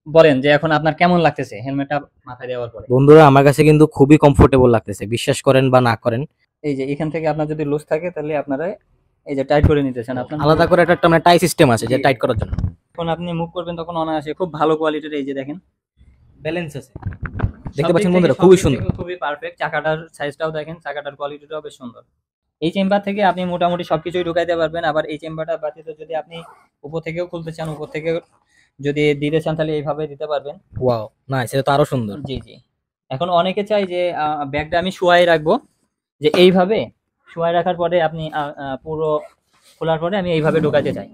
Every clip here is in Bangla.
বলেন যে এখন আপনার কেমন লাগতেছে হেলমেটটা মাথায় দেওয়ার পরে? বন্ধুরা আমার কাছে কিন্তু খুবই কমফোর্টেবল লাগতেছে, বিশ্বাস করেন বা না করেন। এই যে এখান থেকে আপনার যদি লুজ থাকে তাহলে আপনারা এই যে টাইট করে নিতেছেন আপনার আলাদা করে একটা মানে টাই সিস্টেম আছে জি যে জি। টাইট করার জন্য। যখন আপনি মুভ করবেন তখন অনায়াসে খুব ভালো কোয়ালিটির, এই যে দেখেন ব্যালেন্স আছে, সব দেখতে দিক পাচ্ছেন থেকে বন্ধুরা, সব খুবই দিক সুন্দর। থেকে খুবই পারফেক্ট। চাকাটার সাইজটাও দেখেন, চাকাটার কোয়ালিটিটাও বেশ সুন্দর। এই চেম্বার থেকে আপনি মোটামুটি সবকিছুই ঢুকাইতে পারবেন। আবার এই চেম্বারটা ব্যতীত যদি আপনি উপর থেকেও খুলতে চান, উপর থেকে যদি দিতে চান তাহলে এইভাবে দিতে পারবেন। ওয়াও, নাইস, এটা তো আরো সুন্দর। জি জি। এখন অনেকে চায় যে ব্যাগটা আমি শোয়াই রাখবো, যে এইভাবে শোয়াই রাখার পরে আপনি পুরো খোলার পরে আমি এইভাবে ঢোকাতে চাই,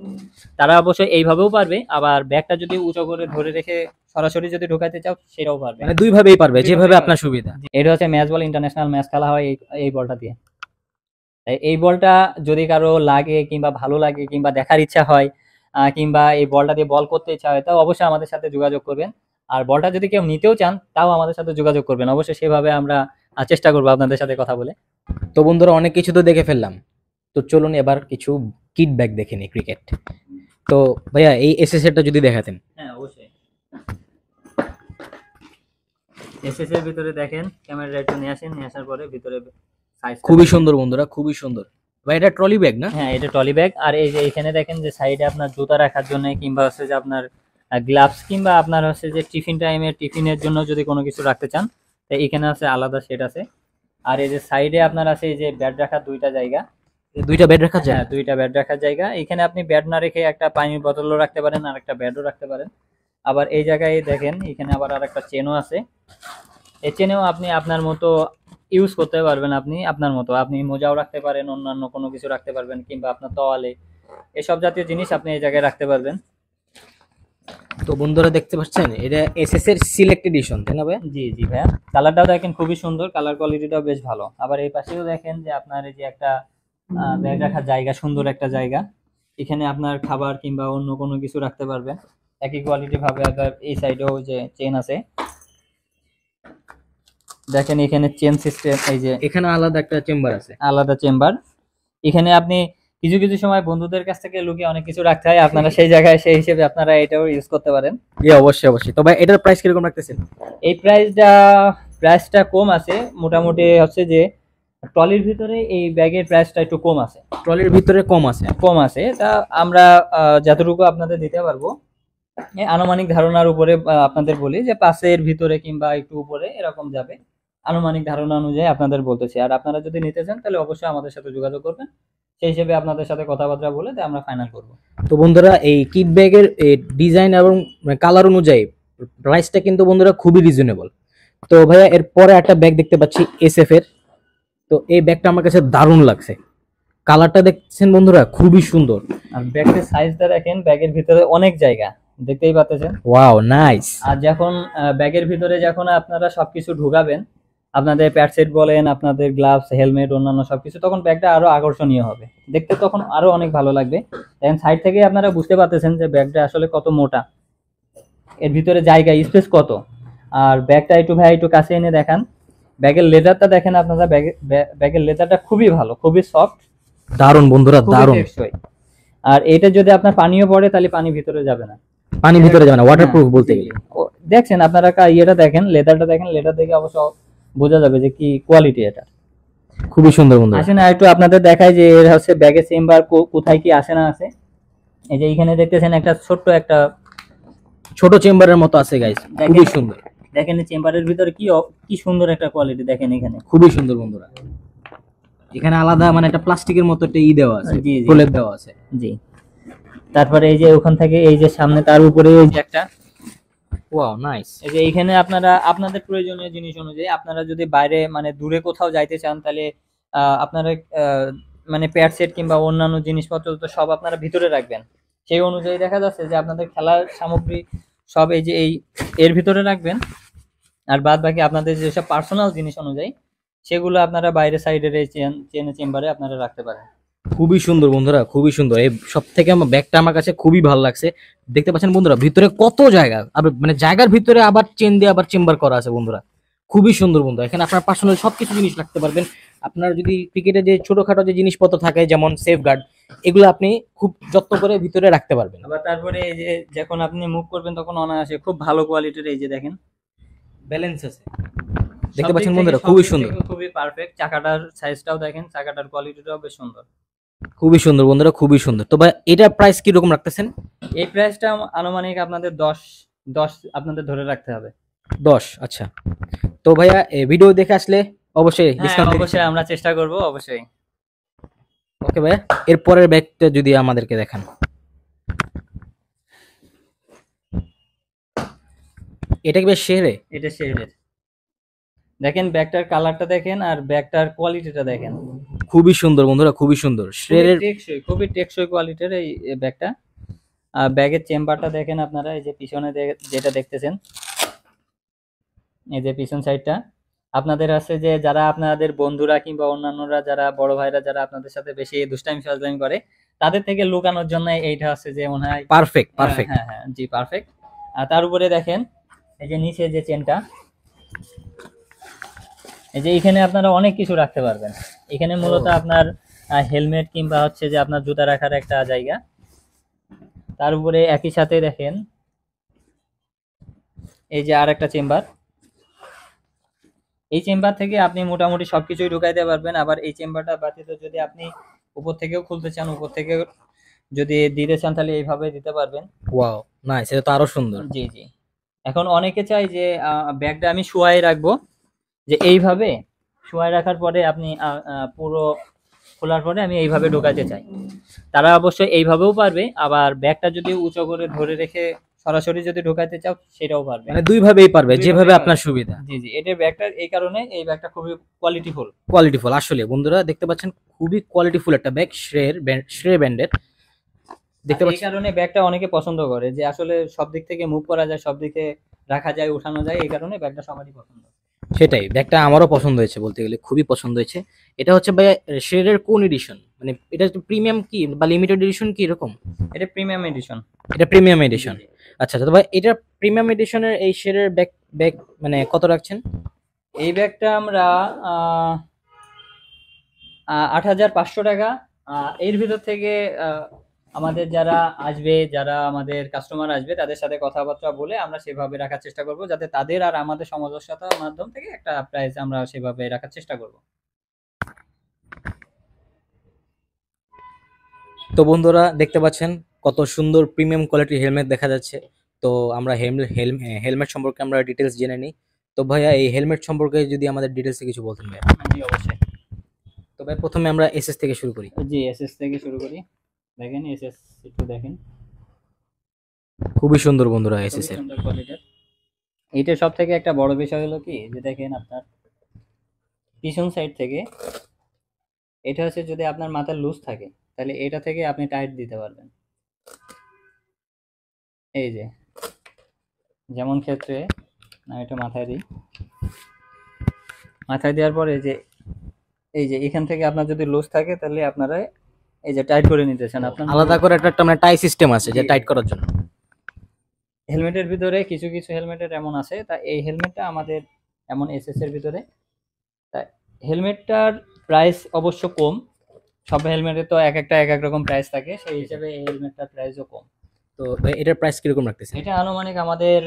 তারা অবশ্যই এইভাবেও পারবে। আবার ব্যাগটা যদি উঁচু করে ধরে রেখে সরাসরি যদি ঢোকাতে চাও সেটাও পারবে। মানে দুই ভাবেই পারবে, যেভাবে দুইভাবেই আপনার পারবে। সুবিধা। জি, এটা হচ্ছে ম্যাচ বল, ইন্টারন্যাশনাল ম্যাচ খেলা হয় এই বলটা দিয়ে। তাই এই বলটা যদি কারো লাগে কিংবা ভালো লাগে কিংবা দেখার ইচ্ছা হয়, কিংবা এই বলটা দিয়ে বল করতে ইচ্ছা হয়, তাও অবশ্যই আমাদের সাথে যোগাযোগ করবেন। আর বলটা যদি কেউ নিতেও চান তাও আমাদের সাথে যোগাযোগ করবেন, অবশ্যই সেভাবে আমরা চেষ্টা করবো আপনাদের সাথে কথা বলে। তো বন্ধুরা অনেক কিছু তো দেখে ফেললাম, তো চলুন এবার কিছু কিট ব্যাগ দেখে নিই ক্রিকেট। তো ভাইয়া এই এসএসএরটা যদি দেখাতেন। হ্যাঁ অবশ্যই। এসএস এর ভিতরে দেখেন, ক্যামেরা একটু নিয়ে আসেন, নিয়ে আসার পরে ভিতরে সাইজ খুবই সুন্দর বন্ধুরা, খুবই সুন্দর। ভাই এটা ট্রলি ব্যাগ না? হ্যাঁ এটা ট্রলি ব্যাগ। আর এই যে এখানে দেখেন যে সাইডে আপনার জুতা রাখার জন্য কিংবা হচ্ছে যে আপনার গ্লাভস কিংবা আপনার হচ্ছে যে টিফিন টাইমে টিফিনের জন্য যদি কোনো কিছু রাখতে চান, তো এখানে আছে আলাদা সেট আছে। আর এই যে সাইডে আপনার আছে এই যে ব্যাড রাখার দুইটা জায়গা। দুইটা বেড রাখা যায়? হ্যাঁ দুইটা ব্যাড রাখার জায়গা। এখানে আপনি ব্যাড না রেখে একটা পানির বোতলও রাখতে পারেন আর একটা ব্যাডও রাখতে পারেন। আবার এই জায়গায় দেখেন এখানে আবার আর একটা চেনও আছে। এই চেনেও আপনি আপনার মতো ইউজ করতে পারবেন, আপনি আপনার মতো আপনি মোজাও রাখতে পারেন, অন্যান্য কোনো কিছু রাখতে পারবেন কিংবা আপনার তোয়ালে এসব জাতীয় জিনিস আপনি এই জায়গায় রাখতে পারবেন। তো বন্ধুরা দেখতে পাচ্ছেন এটা এসএস এর সিলেক্ট এডিশন, তাই না ভাই? জি জি ভাইয়া, কালারটাও দেখেন খুবই সুন্দর, কালার কোয়ালিটিটাও বেশ ভালো। আবার এই পাশেও দেখেন যে আপনার এই যে একটা ব্যাগ রাখার জায়গা, সুন্দর একটা জায়গা। এখানে আপনার খাবার কিংবা অন্য কোনো কিছু রাখতে পারবেন একই কোয়ালিটি ভাবে। আবার এই সাইডেও যে চেন আছে দেখেন, এখানে চেন সিস্টেম, এই যে এখানে আলাদা একটা চেম্বার আছে। আলাদা চেম্বার। এখানে আপনি কিছু কিছু সময় বন্ধুদের কাছ থেকে লুকিয়ে অনেক কিছু রাখতে হয়, আপনারা সেই জায়গায় সেই হিসেবে আপনারা এটাও ইউজ করতে পারেন। জি অবশ্যই অবশ্যই। তো ভাই এটার প্রাইস কিরকম রাখতেছেন? এই প্রাইসটা কম আছে মোটামুটি, হচ্ছে যে ট্রলির ভিতরে এই ব্যাগের প্রাইসটা একটু কম আছে। ট্রলির ভিতরে কম আছে? কম আছে, তা আমরা যতটুকু আপনাদের দিতে পারবো এই আনুমানিক ধারণার উপরে আপনাদের বলি যে পাশের ভিতরে কিংবা একটু উপরে এরকম যাবে, আনুমানিক ধারণা অনুযায়ী আপনাদের বলতেছি। আর আপনারা যদি নিতে চান তাহলে অবশ্যই আমাদের সাথে যোগাযোগ করবেন, সেই হিসেবে আপনাদের সাথে কথাবার্তা বলে আমরা ফাইনাল করব। তো বন্ধুরা এই কিট ব্যাগের ডিজাইন এবং কালার অনুযায়ী প্রাইসটা কিন্তু বন্ধুরা খুবই রিজনেবল। তো ভাইয়া এর পরে একটা ব্যাগ দেখতে পাচ্ছি এসএফ এর। তো এই ব্যাগটা আমার কাছে দারুণ লাগছে, কালারটা দেখছেন বন্ধুরা খুবই সুন্দর। আর ব্যাগের সাইজটা দেখেন, ব্যাগের ভিতরে অনেক জায়গা, দেখতেই পাচ্ছেন। Wow nice. আর যখন ব্যাগের ভিতরে যখন আপনারা সবকিছু ঢুকাবেন, আপনাদের প্যাড সেট বলেন, আপনাদের গ্লাভস, হেলমেট, অন্যান্য সবকিছু, তখন ব্যাগটা আরো আকর্ষণীয় হবে দেখতে, তখন আরো অনেক ভালো লাগবে। দেখেন সাইড থেকে আপনারা বুঝতে পারতেছেন যে ব্যাগটা আসলে কত মোটা, এর ভিতরে জায়গা স্পেস কত। আর ব্যাগটা একটু ভাই একটু কাছে এনে দেখান, ব্যাগের লেদারটা দেখেন আপনারা, ব্যাগের লেদারটা খুবই ভালো, খুবই সফট, দারুণ বন্ধুরা খুবই দারুণ। টেকসই। আর এটা যদি আপনার পানিও পড়ে তাহলে পানি ভিতরে যাবে না। পানি ভিতরে যাবে না, ওয়াটারপ্রুফ হ্যাঁ, বলতে জি, গেলে। জি। দেখছেন আপনারা ইয়েটা দেখেন, লেদারটা দেখেন, লেদার দেখে অবশ্য বোঝা যাবে যে কি কোয়ালিটি এটা। খুবই সুন্দর বন্ধুরা। আসেন আর একটু আপনাদের দেখাই যে এর হচ্ছে ব্যাগের চেম্বার কোথায় কি আসে না আছে। এই যে এখানে দেখতেছেন একটা ছোট্ট একটা ছোট চেম্বারের মতো আছে গাইস, খুবই দেখেন, সুন্দর। দেখেন চেম্বারের ভিতরে কি সুন্দর একটা কোয়ালিটি দেখেন এখানে। খুবই সুন্দর বন্ধুরা। এখানে আলাদা মানে একটা প্লাস্টিকের মতো একটা দেওয়া আছে, জি জি প্রলেপ দেওয়া আছে। জি। তারপরে এই যে ওখান থেকে এই যে সামনে তার উপরে এই যে একটা, ওয়াও নাইস। এই যে এখানে আপনারা আপনাদের প্রয়োজনীয় জিনিস অনুযায়ী আপনারা যদি বাইরে মানে দূরে কোথাও যাইতে চান তাহলে আপনারা মানে প্যাড সেট কিংবা অন্যান্য জিনিসপত্র তো সব আপনারা ভিতরে রাখবেন, সেই অনুযায়ী দেখা যাচ্ছে যে আপনাদের খেলার সামগ্রী সব এই যে এর ভিতরে রাখবেন। আর বাদ বাকি আপনাদের যেসব পার্সোনাল জিনিস অনুযায়ী সেগুলো আপনারা বাইরে সাইডের এই চেম্বারে আপনারা রাখতে পারেন। খুবই সুন্দর বন্ধুরা, খুবই সুন্দর। এই সব থেকে আমার ব্যাগটা আমার কাছে খুবই ভালো লাগছে। দেখতে পাচ্ছেন বন্ধুরা ভিতরে কত জায়গা, আবার মানে জায়গার ভিতরে আবার চেন দিয়ে আবার চেম্বার করা আছে বন্ধুরা, খুবই সুন্দর বন্ধু। এখানে আপনার পার্সোনাল সবকিছু জিনিস রাখতে পারবেন। আপনার যদি ক্রিকেটে যে ছোটখাটো যে জিনিসপত্র থাকে যেমন সেফ গার্ড, এগুলো আপনি খুব যত্ন করে ভিতরে রাখতে পারবেন। আবার তারপরে এই যে যখন আপনি মুভ করবেন তখন অনায়াসে খুব ভালো কোয়ালিটির, এই যে দেখেন ব্যালেন্স আছে, সব দেখতে দিক পাচ্ছেন থেকে বন্ধুরা, সব খুবই দিক সুন্দর, থেকে খুবই পারফেক্ট। চাকাটার সাইজটাও দেখেন, চাকাটার কোয়ালিটিটাও বেশ সুন্দর। খুবই সুন্দর বন্ধুরা, খুবই সুন্দর। তো ভাই এটার প্রাইস কি রকম রাখতেছেন? এই প্রাইসটা আনুমানিক আপনাদের 10 আপনাদের ধরে রাখতে হবে। 10, আচ্ছা। তো ভাইয়া এই ভিডিও দেখে আসলে অবশ্যই হ্যাঁ ডিসকাউন্ট দিচ্ছেন? অবশ্যই আমরা চেষ্টা করব, অবশ্যই। ওকে ভাইয়া, এর পরের ব্যাগটা যদি আমাদেরকে দেখান। এটা কি বেশ শেহরে? এটা শেডের, দেখেন ব্যাগটার কালারটা দেখেন আর ব্যাগটার কোয়ালিটিটা দেখেন, খুবই সুন্দর বন্ধুরা, খুবই সুন্দর শেহরের। খুবই টেকসই কোয়ালিটির এই ব্যাগটা। আর ব্যাগের চেম্বারটা দেখেন আপনারা, এই যে পিছনে যেটা দেখতেছেন, এই যে পিছন সাইডটা আপনাদের আছে, যে যারা আপনাদের বন্ধুরা কিংবা অন্যান্যরা যারা বড় ভাইরা যারা আপনাদের সাথে বেশি দুষ্টাইম ফাজলামি করে, তাদের থেকে লুকানোর জন্য এইটা আছে যে মনে হয় পারফেক্ট, হ্যাঁ পারফেক্ট। হ্যাঁ হ্যাঁ, জি পারফেক্ট। আর তার উপরে দেখেন এই যে নিচে যে চেনটা, এই যে এখানে আপনারা অনেক কিছু রাখতে পারবেন। এখানে মূলত আপনার হেলমেট কিংবা হচ্ছে যে আপনার জুতা রাখার একটা জায়গা। তার উপরে একই সাথে দেখেন এই যে আর একটা চেম্বার, এই চেম্বার থেকে আপনি মোটামুটি সবকিছুই ঢুকাইতে পারবেন। আবার এই চেম্বারটা ব্যতীত যদি আপনি উপর থেকেও খুলতে চান, উপর থেকে যদি দিতে চান তাহলে এইভাবে দিতে পারবেন। ওয়াও, নাইস, এটা তো আরো সুন্দর। জি জি। এখন অনেকে চায় যে ব্যাগটা আমি শোয়াই রাখবো, যে এইভাবে শোয়াই রাখার পরে আপনি পুরো খোলার পরে আমি এইভাবে ঢোকাতে চাই, তারা অবশ্যই এইভাবেও পারবে। আবার ব্যাগটা যদি উঁচু করে ধরে রেখে সরাসরি যদি ঢোকাতে চাও সেটাও পারবে। মানে দুই ভাবেই পারবে, দুইভাবেই যেভাবে পারবে। আপনার সুবিধা। জি জি, এটার ব্যাগটা এই কারণে, এই ব্যাগটা খুবই কোয়ালিটিফুল। কোয়ালিটিফুল, আসলে বন্ধুরা দেখতে পাচ্ছেন খুবই কোয়ালিটিফুল একটা ব্যাগ, শ্রে ব্র্যান্ডের। দেখতে এই পাচ্ছেন, কারণে ব্যাগটা অনেকে পছন্দ করে, যে আসলে সব দিক থেকে মুভ করা যায়, সব দিকে রাখা যায়, উঠানো যায়, এই কারণে ব্যাগটা সবারই পছন্দ। সেটাই, ব্যাগটা আমারও পছন্দ হয়েছে, বলতে গেলে খুবই পছন্দ হয়েছে। এটা হচ্ছে ভাই শ্রের কোন এডিশন, মানে এটা প্রিমিয়াম কি বা লিমিটেড এডিশন কি এরকম? এটা প্রিমিয়াম এডিশন। এটা প্রিমিয়াম এডিশন, আচ্ছা। তো ভাই এটা প্রিমিয়াম এডিশনের এই শ্রের ব্যাগ ব্যাগ মানে কত রাখছেন? এই ব্যাগটা আমরা 8,500 টাকা। এর ভিতর থেকে আমাদের যারা আসবে, যারা আমাদের কাস্টমার আসবে, তাদের সাথে কথাবার্তা বলে আমরা সেভাবে রাখার চেষ্টা করব, যাতে তাদের আর আমাদের সামঞ্জস্যতার মাধ্যম থেকে একটা প্রাইস আমরা সেভাবে রাখার চেষ্টা করব। তো বন্ধুরা দেখতে পাচ্ছেন কত সুন্দর প্রিমিয়াম কোয়ালিটির হেলমেট দেখা যাচ্ছে। তো আমরা হেলমেট সম্পর্কে আমরা ডিটেলস জেনে নিই। তো ভাইয়া এই হেলমেট সম্পর্কে যদি আমাদের ডিটেলসে কিছু বলতেন ভাইয়া। জি অবশ্যই। তো ভাই প্রথমে আমরা এসএস থেকে শুরু করি। জি এসএস থেকে শুরু করি। দেখেন এসএস একটু দেখেন, খুবই সুন্দর বন্ধুরা খুবই এসএস এর। সুন্দর কোয়ালিটির। এইটা সব থেকে একটা বড় বিষয় হলো কি, যে দেখেন আপনার পিছন সাইড থেকে এটা হচ্ছে, যদি আপনার মাথা লুজ থাকে তাহলে এটা থেকে আপনি টাইট দিতে পারবেন। এই যে যেমন ক্ষেত্রে আমি এটা মাথায় দিই, মাথায় দেওয়ার পরে যে এই যে এখান থেকে আপনার যদি লুজ থাকে তাহলে আপনারা এই যে টাইট করে নিতেছেন। আপনার আলাদা করে একটা মানে টাই সিস্টেম আছে যে জি। টাইট করার জন্য। হেলমেটের ভিতরে কিছু কিছু হেলমেটের এমন আছে, তা এই হেলমেটটা আমাদের এমন এসএস এর ভিতরে, তা হেলমেটটার প্রাইস অবশ্য কম। সব হেলমেটের তো এক একটা এক এক রকম প্রাইস থাকে, সেই হিসেবে এই হেলমেটটার প্রাইসও কম। তো ভাই এটার প্রাইস কিরকম রাখতেছেন? এটা আনুমানিক আমাদের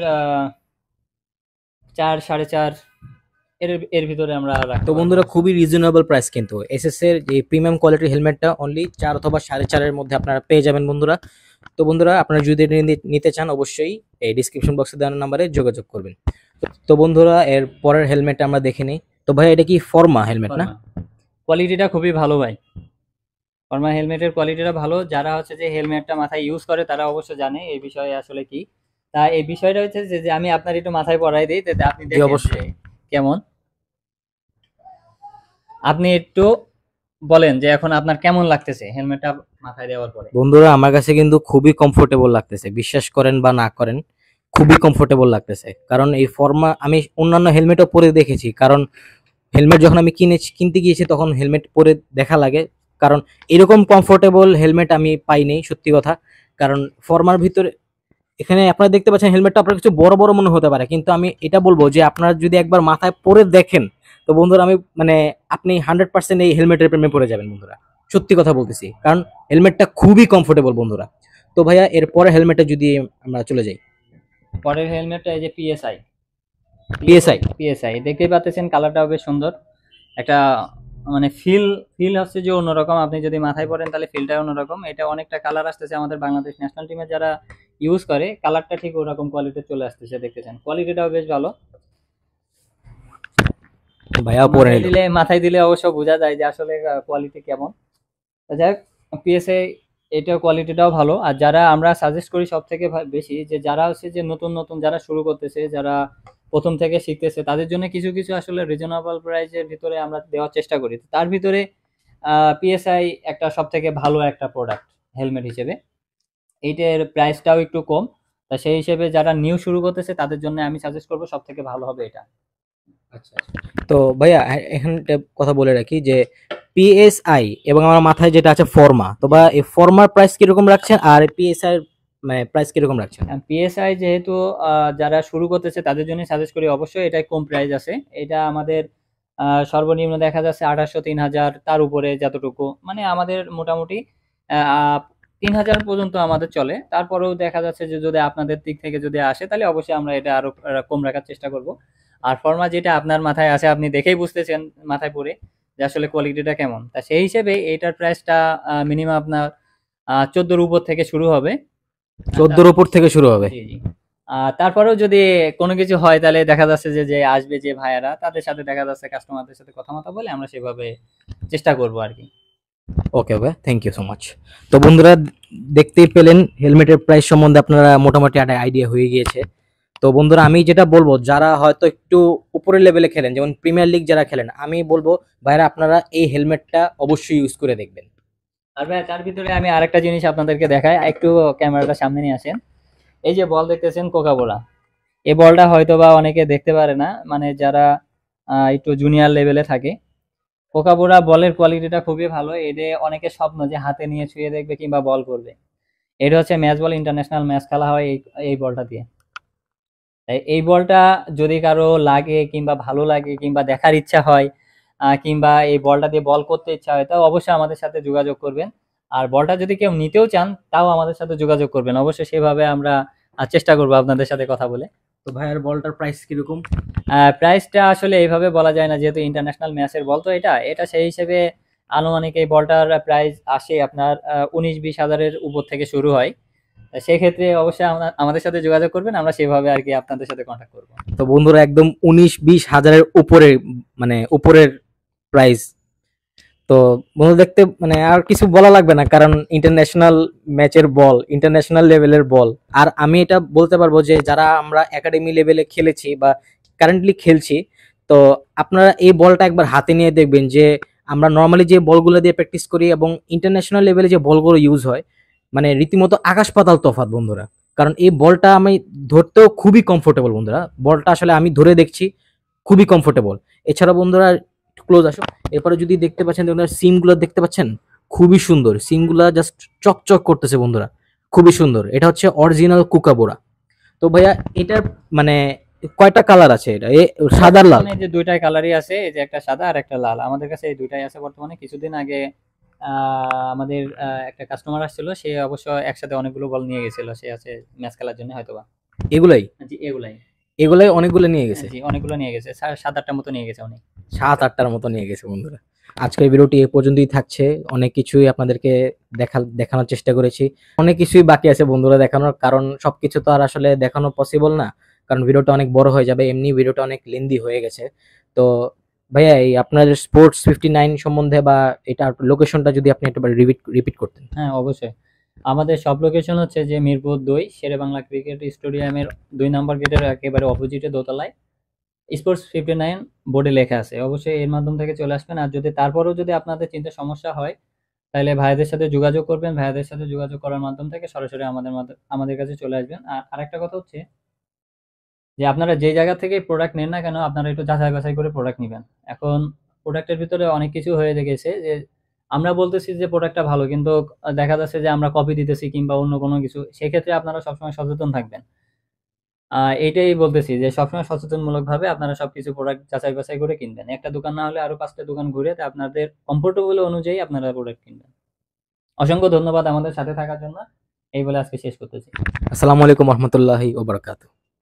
4 4.5 এর এর ভিতরে আমরা রাখতে তো পারবো। বন্ধুরা খুবই রিজনেবল প্রাইস, কিন্তু এসএস এর এই প্রিমিয়াম কোয়ালিটির হেলমেটটা অনলি 4 অথবা 4.5 এর মধ্যে আপনারা পেয়ে যাবেন বন্ধুরা। তো বন্ধুরা আপনারা যদি এটা নিতে চান অবশ্যই এই ডিসক্রিপশন বক্সে দেওয়া নাম্বারে যোগাযোগ করবেন। তো বন্ধুরা এর পরের হেলমেটটা আমরা দেখে নিই। তো ভাই এটা কি ফর্মা হেলমেট না? কোয়ালিটিটা খুবই ভালো ভাই, ফর্মা হেলমেটের কোয়ালিটিটা ভালো। যারা হচ্ছে যে হেলমেটটা মাথায় ইউজ করে তারা অবশ্য জানে এই বিষয়ে আসলে কি। তা এই বিষয়টা হচ্ছে যে যে আমি আপনার একটু মাথায় পরাই দিই, যাতে আপনি দেখেন অবশ্যই। যে কেমন। আপনি একটু বলেন যে এখন আপনার কেমন লাগতেছে হেলমেটটা মাথায় দেওয়ার পরে। বন্ধুরা আমার কাছে কিন্তু খুবই কমফোর্টেবল লাগতেছে, বিশ্বাস করেন বা না করেন খুবই কমফোর্টেবল লাগতেছে। কারণ এই ফর্মা আমি অন্যান্য হেলমেটও পরে দেখেছি, কারণ হেলমেট যখন আমি কিনতে গিয়েছি তখন হেলমেট পরে দেখা লাগে, কারণ এরকম কমফোর্টেবল হেলমেট আমি পাইনি সত্যি কথা। কারণ ফর্মার ভিতরে এখানে আপনারা দেখতে পাচ্ছেন হেলমেটটা আপনার কিছু বড় বড় মনে হতে পারে, কিন্তু আমি এটা বলবো যে আপনারা যদি একবার মাথায় পরে দেখেন তো বন্ধুরা আমি মানে আপনি 100% এই হেলমেটের প্রেমে পড়ে যাবেন বন্ধুরা। সত্যি কথা বলতেছি, কারণ হেলমেটটা খুবই কমফোর্টেবল বন্ধুরা। তো ভাইয়া এরপরে হেলমেটে যদি আমরা চলে যাই, পরের হেলমেটটা এই যে পিএসআই। পিএসআই। পিএসআই দেখতেই পাচ্ছেন, কালারটাও বেশ সুন্দর। একটা মানে ফিল ফিল হচ্ছে যে অন্যরকম, আপনি যদি মাথায় পরেন তাহলে ফিলটা অন্যরকম। এটা অনেকটা কালার আসতেছে, আমাদের বাংলাদেশ ন্যাশনাল টিমে যারা ইউজ করে কালারটা ঠিক ওরকম কোয়ালিটির চলে আসতেছে, দেখতেছেন কোয়ালিটিটাও বেশ ভালো। ভাইয়া পরে মাথায় নিল। দিলে মাথায় দিলে অবশ্য বোঝা যায় যে আসলে কোয়ালিটি কেমন। তো যাই হোক, পিএসএ এটার কোয়ালিটিটাও ভালো। আর যারা আমরা সাজেস্ট করি সব থেকে বেশি, যে যারা হচ্ছে যে নতুন নতুন যারা শুরু করতেছে, যারা প্রথম থেকে শিখতেছে, তাদের জন্য কিছু কিছু আসলে রিজনেবল প্রাইসের ভিতরে আমরা দেওয়ার চেষ্টা করি। তার ভিতরে পিএসআই একটা সব থেকে ভালো একটা প্রোডাক্ট হেলমেট হিসেবে। এইটার প্রাইসটাও একটু কম। তা সেই হিসেবে যারা নিউ শুরু করতেছে তাদের জন্য আমি সাজেস্ট করবো সব থেকে ভালো হবে এটা। আচ্ছা আচ্ছা। তো ভাইয়া এখানে একটা কথা বলে রাখি যে পিএসআই এবং আমার মাথায় যেটা আছে ফর্মা, তো বা এই ফর্মার প্রাইস কিরকম রাখছেন আর পিএসআই মানে প্রাইস কিরকম রাখছেন? পিএসআই যেহেতু যারা শুরু করতেছে তাদের জন্য সাজেস্ট করি, অবশ্যই এটাই কম প্রাইস আছে। এটা আমাদের সর্বনিম্ন দেখা যাচ্ছে 2800 3000, তার উপরে যতটুকু মানে আমাদের মোটামুটি 3000 পর্যন্ত আমাদের চলে। তারপরেও দেখা যাচ্ছে যে যদি আপনাদের দিক থেকে যদি আসে তাহলে অবশ্যই আমরা এটা আরো কম রাখার চেষ্টা করব। আর ফর্মা যেটা আপনার মাথায় আছে, আপনি দেখেই বুঝতেছেন মাথায় পরে যে আসলে কোয়ালিটিটা কেমন। তা সেই হিসেবে এটার প্রাইসটা মিনিমাম আপনার 14 উপর থেকে শুরু হবে। 14-র উপর থেকে শুরু হবে। জি, জি। তারপরেও যদি কোনো কিছু হয় তাহলে দেখা যাচ্ছে যে, যে আসবে যে ভাইয়ারা তাদের সাথে দেখা যাচ্ছে কাস্টমারদের সাথে কথা-মথা বলে আমরা সেভাবে চেষ্টা করব আরকি। ওকে ওকে, থ্যাংক ইউ সো মাচ। তো বন্ধুরা দেখতেই পেলেন হেলমেটের প্রাইস সম্বন্ধে আপনারা মোটামুটি একটা আইডিয়া হয়ে গিয়েছে। তো বন্ধুরা আমি যেটা বলবো, যারা হয়তো একটু উপরের লেভেলে খেলেন, যেমন প্রিমিয়ার লিগ যারা খেলেন, আমি বলবো ভাইরা আপনারা এই হেলমেটটা অবশ্যই ইউজ করে দেখবেন। আর ভাইয়া তার ভিতরে আমি আরেকটা জিনিস আপনাদেরকে দেখাই। একটু ক্যামেরাটা সামনে নিয়ে আসেন। এই যে বল দেখতেছেন কোকাকোলা। এই বলটা হয়তোবা অনেকে দেখতে পারে না, মানে যারা একটু জুনিয়র লেভেলে থাকে। কোকাকোলা বলের কোয়ালিটিটা খুবই ভালো। এতে অনেকের স্বপ্ন যে হাতে নিয়ে ছুঁয়ে দেখবে কিংবা বল করবে। এটা হচ্ছে ম্যাচ বল, ইন্টারন্যাশনাল ম্যাচ খেলা হয় এই বলটা দিয়ে। তাই এই বলটা যদি কারো লাগে কিংবা ভালো লাগে কিংবা দেখার ইচ্ছা হয়, কিংবা এই বলটা দিয়ে বল করতে ইচ্ছা হয়, তাও অবশ্যই আমাদের সাথে যোগাযোগ করবেন। আর বলটা যদি কেউ নিতেও চান তাও আমাদের সাথে যোগাযোগ করবেন, অবশ্যই সেভাবে আমরা চেষ্টা করবো আপনাদের সাথে কথা বলে। তো ভাইয়ার বলটার প্রাইস কিরকম? প্রাইসটা আসলে এইভাবে বলা যায় না, যেহেতু ইন্টারন্যাশনাল ম্যাচের বল, তো এটা এটা সেই হিসেবে আনুমানিক এই বলটার প্রাইস আসে আপনার 19-20 হাজারের উপর থেকে শুরু হয়। সেক্ষেত্রে অবশ্যই আমাদের সাথে যোগাযোগ করবেন, আমরা সেভাবে আর কি আপনাদের সাথে কন্ট্যাক্ট করবো। তো বন্ধুরা একদম 19-20 হাজারের উপরে, মানে উপরের প্রাইস। তো বন্ধু দেখতে মানে আর কিছু বলা লাগবে না, কারণ ইন্টারন্যাশনাল ম্যাচের বল, ইন্টারন্যাশনাল লেভেলের বল। আর আমি এটা বলতে পারবো যে যারা আমরা একাডেমি লেভেলে খেলেছি বা কারেন্টলি খেলছি, তো আপনারা এই বলটা একবার হাতে নিয়ে দেখবেন যে আমরা নর্মালি যে বলগুলো দিয়ে প্র্যাকটিস করি এবং ইন্টারন্যাশনাল লেভেলে যে বলগুলো ইউজ হয়, মানে রীতিমতো আকাশ পাতাল তফাৎ বন্ধুরা। কারণ এই বলটা আমি ধরতেও খুবই কমফোর্টেবল বন্ধুরা, বলটা আসলে আমি ধরে দেখছি খুবই কমফোর্টেবল। এছাড়া বন্ধুরা ক্লোজ আসো, এরপরে যদি দেখতে পাচ্ছেন সিম গুলো দেখতে পাচ্ছেন, খুবই সুন্দর সিম গুলা, জাস্ট চকচক করতেছে বন্ধুরা, খুবই সুন্দর। এটা হচ্ছে অরিজিনাল কুকাবোরা। তো ভাইয়া এটার মানে কয়টা কালার আছে? এটা সাদা লাল? বর্তমানে যে দুইটাই কালারই আছে, এই যে একটা সাদা আর একটা লাল, আমাদের কাছে এই দুইটাই আছে বর্তমানে। কিছুদিন আগে আমাদের একটা কাস্টমার আসছিল, সে অবশ্য একসাথে অনেকগুলো বল নিয়ে গেছিল, সে আছে ম্যাচ খেলার জন্য হয়তোবা। এগুলাই? জি এগুলাই। এগুলাই অনেকগুলো নিয়ে গেছে? জি অনেকগুলো নিয়ে গেছে, 7-8টার মতো নিয়ে গেছে অনেক। 7-8টার মতো নিয়ে গেছে বন্ধুরা। আজকের ভিডিওটি এ পর্যন্তই থাকছে। অনেক কিছুই আপনাদেরকে দেখানোর চেষ্টা করেছি, অনেক কিছুই বাকি আছে বন্ধুরা দেখানোর, কারণ সবকিছু তো আর আসলে দেখানো পসিবল না, কারণ ভিডিওটা অনেক বড় হয়ে যাবে, এমনি ভিডিওটা অনেক লেন্দি হয়ে গেছে। তো ভাইয়া এই আপনার স্পোর্টস 59 সম্বন্ধে বা এটা লোকেশনটা যদি আপনি একটু রিপিট করতেন। হ্যাঁ অবশ্যই, আমাদের সব লোকেশন হচ্ছে যে মিরপুর 2 শেরেবাংলা ক্রিকেট স্টেডিয়ামের 2 নম্বর গেটের একেবারে অপোজিটে দোতলায় স্পোর্টস 59 বোর্ডে লেখা আছে। অবশ্যই এর মাধ্যম থেকে চলে আসবেন। আর যদি তারপরেও যদি আপনাদের চিন্তা সমস্যা হয় তাহলে ভাইয়াদের সাথে যোগাযোগ করবেন, ভাইয়াদের সাথে যোগাযোগ করার মাধ্যম থেকে সরাসরি আমাদের কাছে চলে আসবেন। আর আরেকটা কথা হচ্ছে যে আপনারা যে জায়গা থেকে প্রোডাক্ট নেন না কেন, আপনারা একটু যাচাই বাছাই করে প্রোডাক্ট নেবেন। এখন প্রোডাক্টের ভিতরে অনেক কিছু হয়ে গেছে যে আমরা বলতেছি যে প্রোডাক্টটা ভালো, কিন্তু দেখা যাচ্ছে যে আমরা কপি দিতেছি কিংবা অন্য কোনো কিছু। সেক্ষেত্রে আপনারা সবসময় সচেতন থাকবেন। এইটাই বলতেছি যে সবসময় সচেতনমূলক ভাবে আপনারা সবকিছু প্রোডাক্ট যাচাই বাছাই করে কিনবেন। একটা দোকান না হলে আরো 5টা দোকান ঘুরে তা আপনাদের কমফোর্টেবল অনুযায়ী আপনারা প্রোডাক্ট কিনবেন। অসংখ্য ধন্যবাদ আমাদের সাথে থাকার জন্য। এই বলে আজকে শেষ করতেছি। আসসালামু আলাইকুম রহমতুল্লাহি ওয়া বারাকাতুহু।